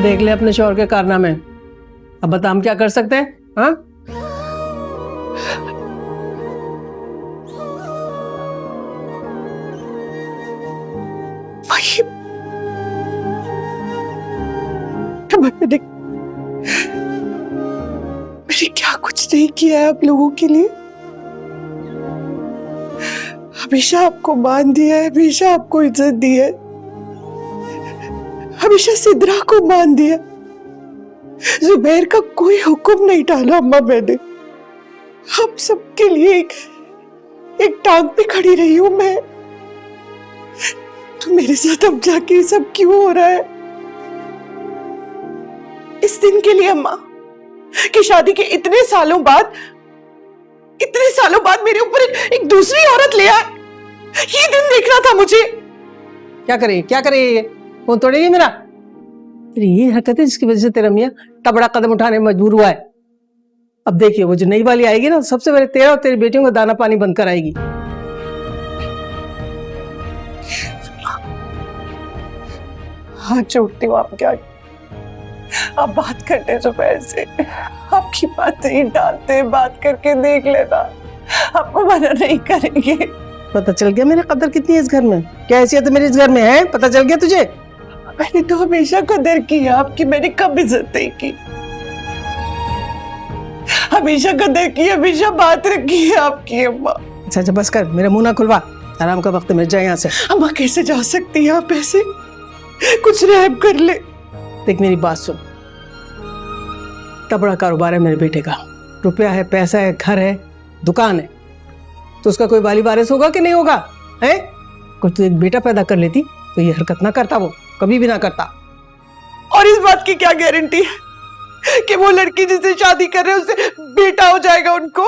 देख ले अपने शौहर के कारनामे। अब बता हम क्या कर सकते हैं? हाँ, मैंने क्या कुछ नहीं किया है आप लोगों के लिए। हमेशा आपको मान दिया है, हमेशा आपको इज्जत दी है, हमेशा सिद्रा को मान दिया। जुबैर का कोई हुक्म नहीं टाला अम्मा मैंने। आप सबके लिए एक टांग पे खड़ी रही हूं मैं। तो मेरे साथ अब जाके ये सब क्यों हो रहा है? इस दिन के लिए अम्मा कि शादी के इतने सालों बाद मेरे ऊपर एक दूसरी औरत ले आए, ये दिन देखना था मुझे। क्या करे ये फोन तोड़ेगी मेरा? तेरी ये हरकत है जिसकी वजह से तेरा मियाँ इतना बड़ा कदम उठाने में मजबूर हुआ है। अब देखिए वो जो नई वाली आएगी ना, सबसे पहले तेरा और तेरी बेटियों को दाना पानी बंद कराएगी। हाथ जोड़ती हूँ आपके आगे, आप बात करते जुबैर से, आपकी बात नहीं डालते, बात करके देख लेना, आपको मना नहीं करेंगे। पता चल गया मेरी कदर कितनी है इस घर में, क्या हैसियत है मेरी इस घर में, है पता चल गया तुझे? मैंने तो हमेशा कदर की है आपकी, मैंने कब इज्जत नहीं की। हमेशा कदर की, हमेशा बात रखी है आपकी अम्मा। अच्छा बस कर, मेरा मुंह ना खुलवा, आराम का वक्त मिल जाए यहाँ से। अम्मा कैसे जा सकती है आप ऐसे? कुछ रहम कर ले। देख मेरी बात सुन, इतना बड़ा कारोबार है मेरे बेटे का, रुपया है, पैसा है, घर है, दुकान है, तो उसका कोई वाली वारिस होगा कि नहीं होगा? है कुछ तो एक बेटा पैदा कर लेती तो ये हरकत ना करता, वो कभी भी ना करता। और इस बात की क्या गारंटी है कि वो लड़की जिससे शादी कर रहे हैं उससे बेटा हो जाएगा उनको?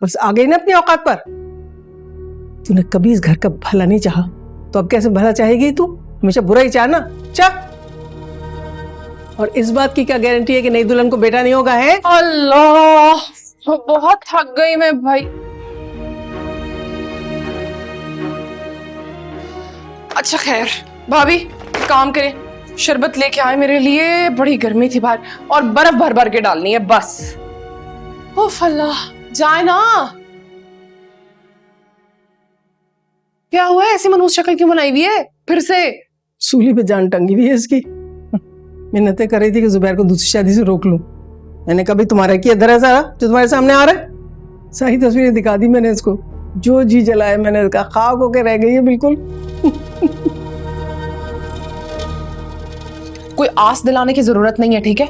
बस आ गई ना अपनी औकात पर। तूने कभी इस घर का भला नहीं चाहा, तो अब कैसे भला चाहेगी तू? हमेशा बुरा ही चाहना। चाह। और इस बात की क्या गारंटी है कि नई दुल्हन को बेटा नहीं होगा? है अल्लाह, बहुत थक गई मैं भाई। अच्छा खैर भाभी, काम करें, शरबत लेके आए मेरे लिए, बड़ी गर्मी थी बाहर, और बर्फ भर भर के डालनी है बस। उफ अल्लाह, जाए ना। क्या हुआ है, ऐसी मनहूस शक्ल क्यों बनाई हुई है फिर से? सूली पे जान टंगी हुई है इसकी। मिन्नतें कर रही थी कि जुबैर को दूसरी शादी से रोक लूं। मैंने कभी तुम्हारा किया दर सारा जो तुम्हारे सामने आ रहा है? सारी तस्वीरें दिखा दी मैंने इसको, जो जी जलाए मैंने इसका, खाक होके रह गई है बिल्कुल। कोई आस दिलाने की जरूरत नहीं है, ठीक है?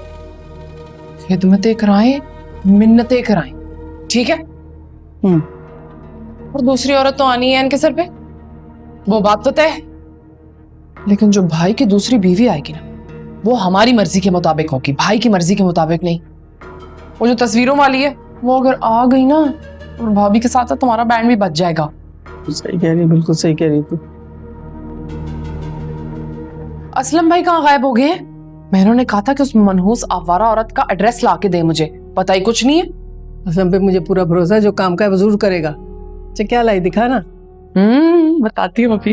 खिदमतें कराएं, मिन्नतें कराएं, ठीक है? और दूसरी औरत तो आनी है इनके सर पे, वो बात तो तय। लेकिन जो भाई की दूसरी बीवी आएगी ना, वो हमारी मर्जी के मुताबिक होगी, भाई की मर्जी के मुताबिक नहीं। वो जो तस्वीरों वाली है, वो अगर आ गई ना, और भाभी के साथ साथ तुम्हारा बैंड भी बच जाएगा। सही कह रही, बिल्कुल सही कह रही तू। असलम भाई कहाँ गायब हो गए हैं? मैंने ने कहा था कि उस मनहूस आवारा औरत का एड्रेस ला के दे मुझे, पता ही कुछ नहीं है। असलम पे मुझे पूरा भरोसा है, जो काम का है वो जरूर करेगा। अच्छा क्या लाई, दिखा ना। बताती हूँ अभी,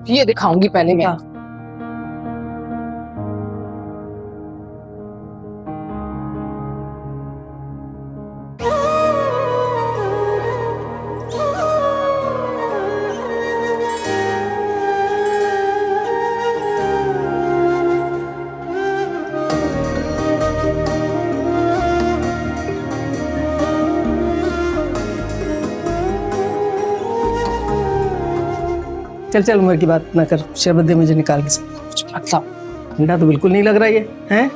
ये दिखाऊंगी पहले मैं। चल चल उम्र की बात ना कर, शरबत दे मुझे निकाल के। अच्छा, ठंडा तो बिल्कुल नहीं लग रहा ये, हैं?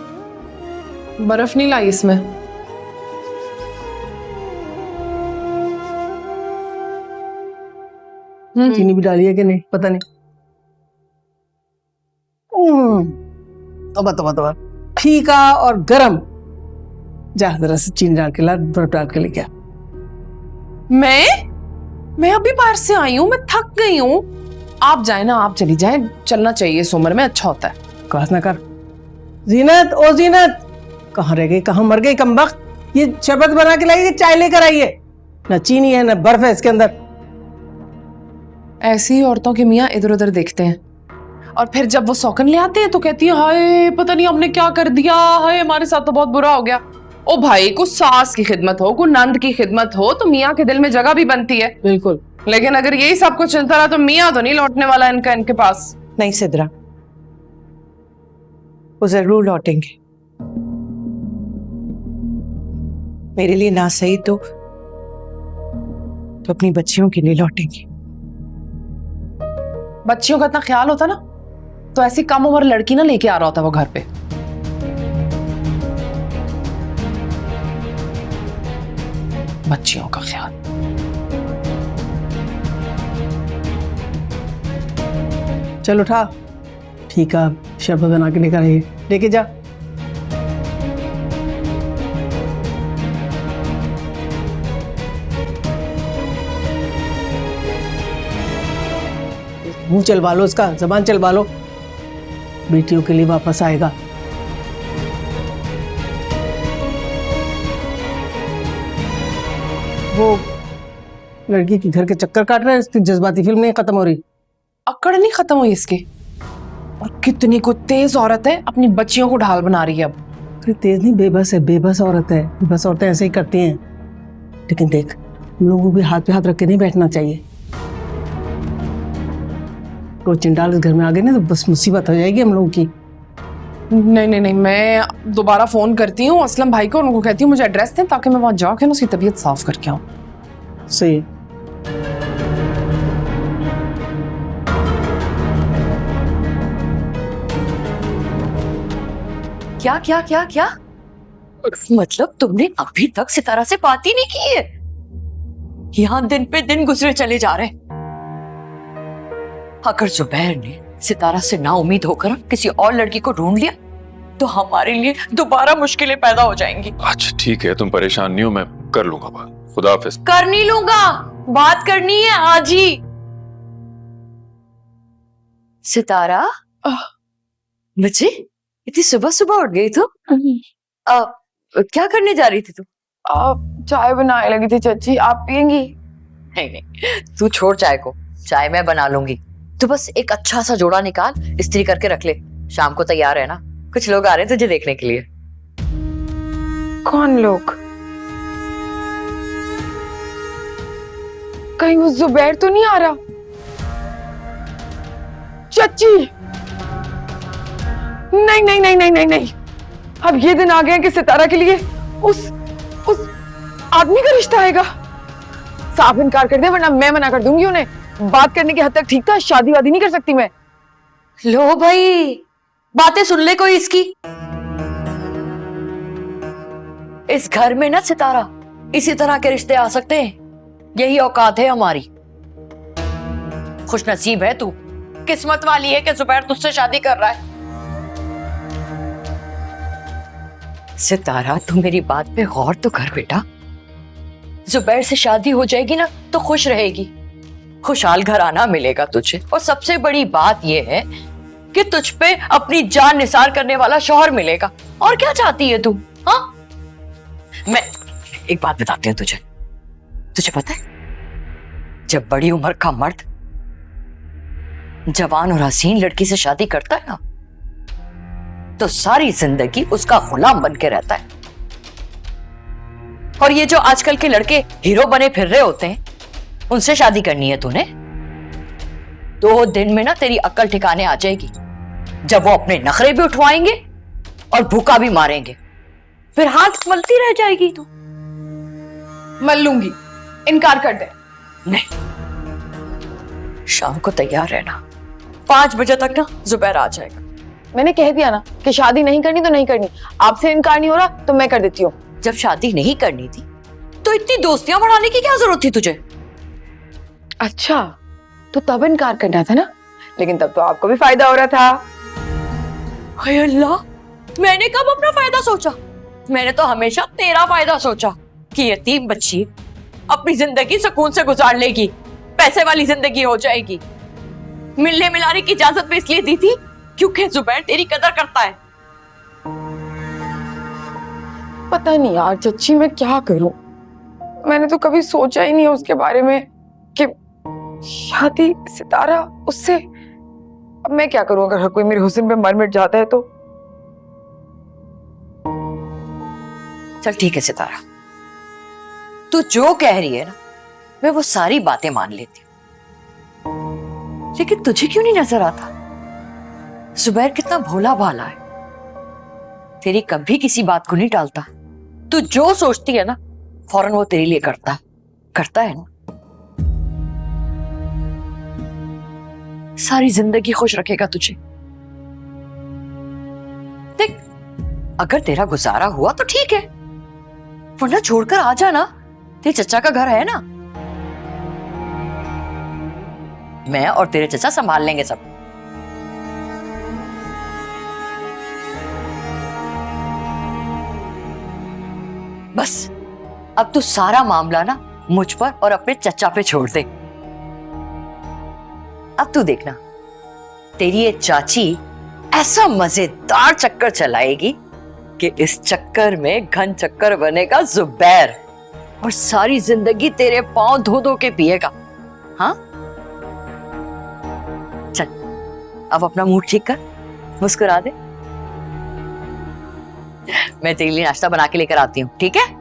बर्फ नहीं लाई इसमें। चीनी भी डाली है कि नहीं पता नहीं। तोबा तोबा तोबा, फीका और गरम। जा जरा से चीनी डाल के ला, बर्फ डाल के लेके आ। मैं अभी बाहर से आई हूँ, मैं थक गई हूँ। आप जाए ना, आप चली जाए, चलना चाहिए इस उम्र में, अच्छा होता है। क्लास ना कर। जीनत, ओ जीनत, कहाँ रह गई, कहाँ मर गई कमबख्त? ये शरबत बना के लाइए, चाय लेकर आइए। ना चीनी है ना बर्फ है इसके अंदर। ऐसी ही औरतों के मियाँ इधर उधर देखते हैं। और फिर जब वो सौकन ले आते हैं तो कहती है हाय पता नहीं हमने क्या कर दिया, हाय हमारे साथ तो बहुत बुरा हो गया। ओ भाई, को सास की खिदमत हो, को नंद की खिदमत हो तो मियाँ के दिल में जगह भी बनती है। बिल्कुल। लेकिन अगर यही सब कुछ चलता रहा तो मियाँ तो नहीं लौटने वाला इनका इनके पास। नहीं सिद्रा, वो जरूर लौटेंगे। मेरे लिए ना सही तो अपनी बच्चियों के लिए लौटेंगे। बच्चियों का इतना ख्याल होता ना तो ऐसी कम उम्र लड़की ना लेके आ रहा होता वो घर पे। बच्चियों का ख्याल। चल उठा, ठीक है, शरबत बना के लेकर आइए, लेके जा। मुंह चलवा लो उसका, जबान चलवा लो, बेटियों के लिए वापस आएगा। वो लड़की के घर के चक्कर काट रहे हैं, इसकी जज्बाती फिल्म नहीं खत्म हो रही। अकड़ नहीं खत्म हुई इसकी, और कितनी को तेज औरत है, अपनी बच्चियों को ढाल बना रही है अब। अरे तेज नहीं, बेबस है, बेबस औरत है। बेबस औरतें ऐसे ही करती हैं। लेकिन देख, हम लोगों को भी हाथ पे हाथ रख के नहीं बैठना चाहिए। तो चिंडाल इस घर में आ गए ना तो बस मुसीबत हो जाएगी हम लोगों की। नहीं नहीं नहीं, मैं दोबारा फोन करती हूँ असलम भाई को, उनको कहती हूँ मुझे एड्रेस दें ताकि मैं वहां जाके ना उसकी तबीयत साफ करके आऊँ। सही है। क्या क्या क्या क्या मतलब तुमने अभी तक सितारा से बात ही नहीं की है? यहां दिन पे दिन गुजरे चले जा रहे। अगर जुबैर ने सितारा से ना उम्मीद होकर किसी और लड़की को ढूंढ लिया तो हमारे लिए दोबारा मुश्किलें पैदा हो जाएंगी। अच्छा ठीक है, तुम परेशान नहीं हो, मैं कर लूंगा बात। खुदा हाफिज। कर नहीं लूंगा, बात करनी है आज ही। सितारा, बच्चे इतनी सुबह सुबह उठ गई तू? क्या करने जा रही थी तू? चाय बनाने लगी थी चाची, आप पियेंगी? नहीं नहीं, तू छोड़ चाय को, चाय मैं बना लूंगी। तू बस एक अच्छा सा जोड़ा निकाल, इस्त्री करके रख ले, शाम को तैयार है ना? कुछ लोग आ रहे हैं तुझे देखने के लिए। कौन लोग? कहीं वो जुबैर तो नहीं आ रहा? चाची नहीं नहीं नहीं नहीं नहीं नहीं, अब ये दिन आ गया कि सितारा के लिए उस आदमी का रिश्ता आएगा। साफ इनकार कर दे वरना मैं मना कर दूंगी उन्हें। बात करने की हद तक ठीक था, शादी वादी नहीं कर सकती मैं। लो भाई, बातें सुन ले कोई इसकी। इस घर में ना सितारा इसी तरह के रिश्ते आ सकते हैं, यही औकात है हमारी। खुशनसीब है तू, किस्मत वाली है कि जुबैर तुझसे शादी कर रहा है। सितारा तू मेरी बात पे गौर तो कर बेटा। जुबैर से शादी हो जाएगी ना तो खुश रहेगी, खुशहाल घराना मिलेगा तुझे, और सबसे बड़ी बात यह है कि तुझ पे अपनी जान निसार करने वाला शौहर मिलेगा। और क्या चाहती है तू? हाँ, मैं एक बात बताती हूँ तुझे। तुझे पता है, जब बड़ी उम्र का मर्द जवान और हसीन लड़की से शादी करता है ना तो सारी जिंदगी उसका गुलाम बन के रहता है। और ये जो आजकल के लड़के हीरो बने फिर रहे होते हैं, उनसे शादी करनी है तूने? 2 दिन में ना तेरी अक्ल ठिकाने आ जाएगी, जब वो अपने नखरे भी उठवाएंगे और भूखा भी मारेंगे, फिर हाथ मलती रह जाएगी तू। मल लूंगी, इनकार कर दे। नहीं, शाम को तैयार रहना, 5 बजे तक ना जुबैर आ जाएगा। मैंने कह दिया ना कि शादी नहीं करनी तो नहीं करनी। आपसे इनकार नहीं हो रहा तो मैं कर देती हूँ। जब शादी नहीं करनी थी तो इतनी दोस्तियां बढ़ाने की क्या जरूरत थी तुझे? अच्छा, तो तब इनकार करना था ना, लेकिन तब तो आपको भी फायदा हो रहा था। हाय अल्लाह, मैंने कब अपना फायदा सोचा? मैंने तो हमेशा तेरा फायदा सोचा कि यतीम बच्ची अपनी जिंदगी सुकून से गुजार लेगी, पैसे वाली जिंदगी हो जाएगी। मिलने मिलाने की इजाजत भी इसलिए दी थी क्योंकि जुबैर तेरी कदर करता है। पता नहीं यार चच्ची, मैं क्या करूं? मैंने तो कभी सोचा ही नहीं उसके बारे में कि शादी सितारा उससे। अब मैं क्या करूं अगर हर कोई मेरे हुस्न पे मर मिट जाता है तो? चल ठीक है सितारा, तू जो कह रही है ना मैं वो सारी बातें मान लेती हूँ, लेकिन तुझे क्यों नहीं नजर आता जुबैर कितना भोला भाला है, तेरी कभी किसी बात को नहीं टालता। तू जो सोचती है ना फौरन वो तेरे लिए करता है ना। सारी जिंदगी खुश रखेगा तुझे। देख, अगर तेरा गुजारा हुआ तो ठीक है, वरना छोड़कर आ जाना, तेरे चचा का घर है ना, मैं और तेरे चचा संभाल लेंगे सब। बस अब तू सारा मामला ना मुझ पर और अपने चचा पे छोड़ दे। अब तू देखना, तेरी ये चाची ऐसा मजेदार चक्कर चलाएगी कि इस चक्कर में घन चक्कर बनेगा जुबैर और सारी जिंदगी तेरे पांव धो धो के पिएगा। हाँ चल, अब अपना मूड ठीक कर, मुस्कुरा दे। मैं तेरे लिए नाश्ता बना के लेकर आती हूँ, ठीक है?